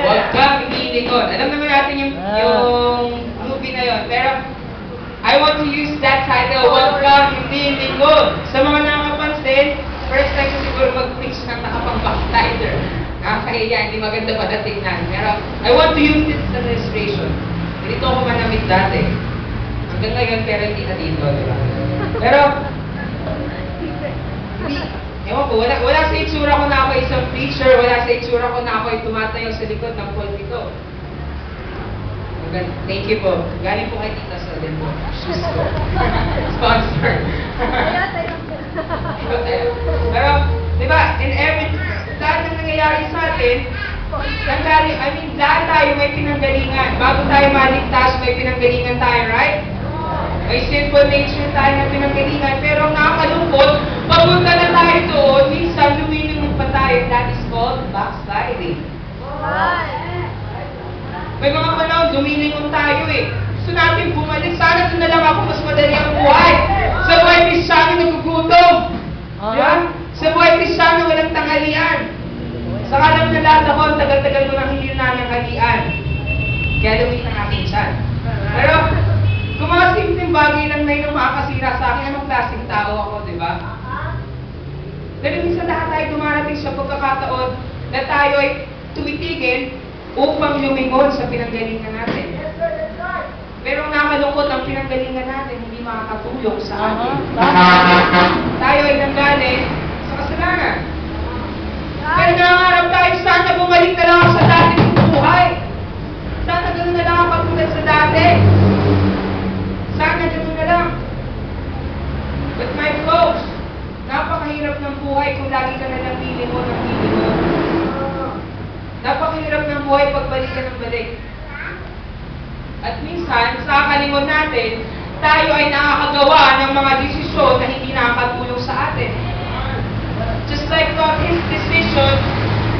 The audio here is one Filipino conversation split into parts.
Huwag kang iilingon. Alam naman natin yung movie na yon. Pero, I want to use that title, Huwag kang iilingon. Sa mga nakakapansin, first time ko siguro mag-preach ng nakapang-backslider. Nakakahiya, hindi maganda pa tingnan. Pero, I want to use this as an illustration. Dito ako manamit dati. Hanggang ngayon, pero hindi na dito, di ba? Pero, ewan ko, wala sa itsura ko na ako isang preacher, wala sa itsura ko na ako ay tumatayo sa likod ng pulpito. Thank you po. Galing po kay Tita sa din po. Shoes ko. Sponsor. Pero, di ba, in every, lahat ng nangyayari sa atin, lahat tayo may pinanggalingan. Bago tayo maligtas, may pinanggalingan tayo, right? May sinful nature tayo na pinanggalingan. Pero ang nakakalungkot, papunta na tayo doon, minsan lumilingon pa tayo. That is called backsliding. May mga panahon, lumilingon tayo eh. Gusto natin bumalik. Sana doon na lang ako mas madali ang buhay. Sa buhay Kristiyano nagugutom. Yan? Sa buhay Kristiyano walang tanghalian. Saka lang nalahat ako, ang tagal-tagal ko nang hindi na ng halian. Kaya lumit ang aking tiyan. Pero, kung mga simpleng bagay lang na yun ang makakasira sa akin, anong klaseng tao ako, di ba? Pero minsan lahat tayo dumarating sa pagkakataon na tayo ay tumitigil upang lumingon sa pinanggalingan natin. Pero ang nakalungkot ang pinanggalingan natin, hindi makakatulong sa atin. Tayo ay nanggaling sa kasalanan. Pero nangangarap tayo, sana bumalik na lang ako sa dati kong buhay. Sana gano'n na lang ako katulad sa dati. Sana gano'n na lang. But my folks, napakahirap ng buhay kung lagi ka na lang lilingon ng lilingon. Napakahirap ng buhay pagbalik ka ng balik. At minsan, sa kalingon natin, tayo ay nakakagawa ng mga desisyon na hindi nakakatulong sa atin. Just like God, his decision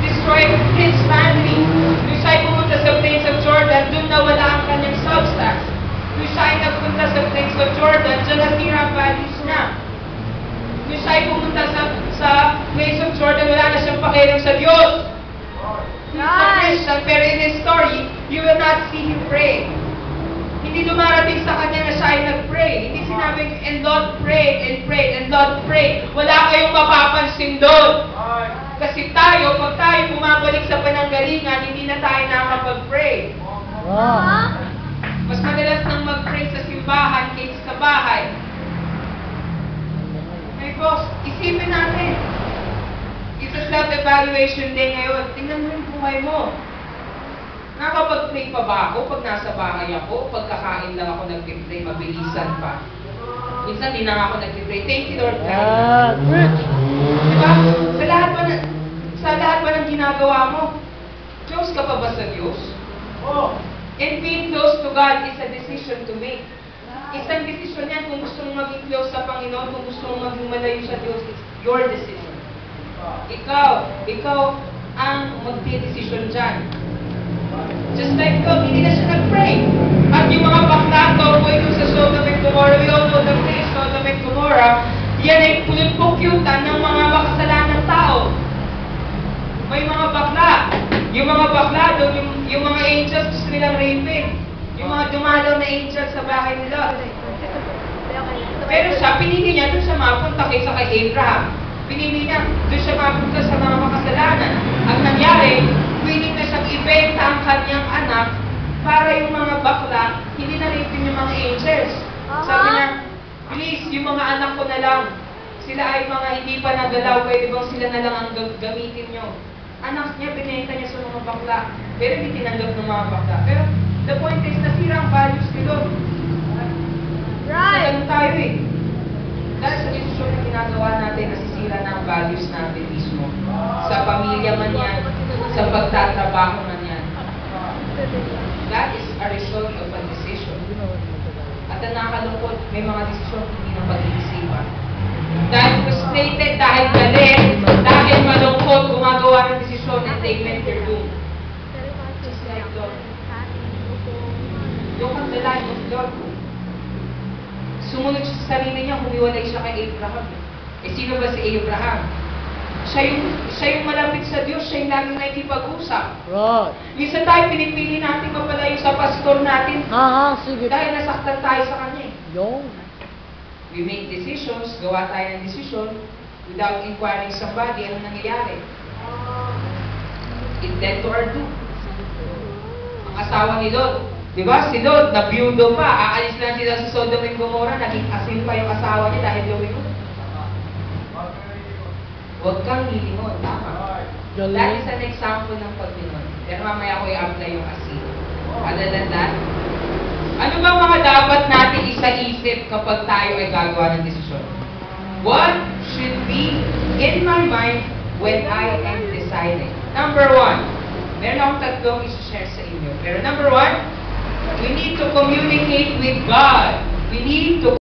destroyed his family. Nung siya'y pumunta sa plains of Jordan, doon nawala ang kanyang substance. Nung siya'y nagpunta sa plains of Jordan, dyan nasira ang values na. Nung siya'y pumunta sa plains of Jordan, wala na siyang pakialam sa Diyos. He's a Christian, pero in his story, you will not see him pray. Hindi dumarating sa kanya na siya ay nag-pray. Hindi sinabing, and Lord prayed, and prayed, and Lord prayed. Wala kayong mapapansin doon. Kasi tayo, pag tayo bumabalik sa pananggalingan, hindi na tayo nakapag-pray. Mas madalas nang mag-pray sa simbahan kaysa sa bahay. Hey boss, isipin natin. It's a self-evaluation day ngayon. Tingnan mo yung buhay mo. Nakapag-pray pa ba ako pag nasa bahay ako? Pagkakain lang ako nag-pray, mabilisan pa. Minsan din lang ako nag-pray. Thank you, Lord. Diba? Sa lahat ba ng ginagawa mo? Close ka pa ba sa Diyos? And being close to God is a decision to make. Isang decision yan kung gusto mong maging close sa Panginoon, kung gusto mong maging malayo sa Diyos, it's your decision. Ikaw ang magdi-decision dyan. Just like God, hindi na siya nag-pray. At yung mga bakla, tomboy ko sa Sodom and Gomorrah, we all know the place, Sodom and Gomorrah, yan ay pulot-pukyutan ng mga makasalanang tao. May mga bakla. Yung mga bakla doon, yung mga angels gusto nilang raping. Yung mga dumalaw na angels sa bahay nila. Pero siya, pinili niya doon siya mapunta kaysa kay Abraham. Pinili niya doon siya mapunta sa mga makasalanan. Ang nangyari, willing na siyang ibenta ang kanyang anak para yung mga bakla, hindi na rapin yung mga angels. Sabi niya, please, yung mga anak ko na lang, sila ay mga hindi pa nagalaw, pwede bang sila na lang ang gamitin nyo? Anak niya, binenta niya sa mga bakla, pero hindi tinanggap ng mga bakla. Pero the point is, nasira ang values ni Lord. Right! Ganun tayo eh. Dahil sa desisyon na ginagawa natin, nasisira na ang values natin mismo. Sa pamilya man yan, sa pagtatrabaho man yan. That is a result of a decision. At ang nakalungkot, may mga desisyon hindi na pag-iisipan. Dahil frustrated, dahil galit, dahil malungkot, gumagawa ng desisyon and they met their doom. Just like Lord. Look at the life of Lord. Sumunod siya sa sarili niya, humiwalay siya kay Abraham. Eh, sino ba si Abraham? siya yung malapit sa Diyos, siya yung laging nakikipag-usap. Right. Minsan tayo pinipili natin mapalayo sa pastor natin Sige. dahil nasaktan tayo sa kanya eh. Yung. We make decisions, gawa tayo ng desisyon without inquiring somebody, ano nangyayari? It led to our doom. Ang asawa ni Lot, di ba? Si Lot, nabiyudo pa, aalis lang sila sa Sodom and Gomorrah, naging asin pa yung asawa niya dahil lumingon. Huwag kang lilingon, tama. That is an example ng paglingon. Pero mamaya ko i-apply yung asin. Other than that, ano ba mga dapat natin isa-isip kapag tayo ay gagawa ng desisyon? What should be in my mind when I am deciding? Number one, meron akong tatlong isi-share sa inyo. Pero number one, we need to communicate with God. We need to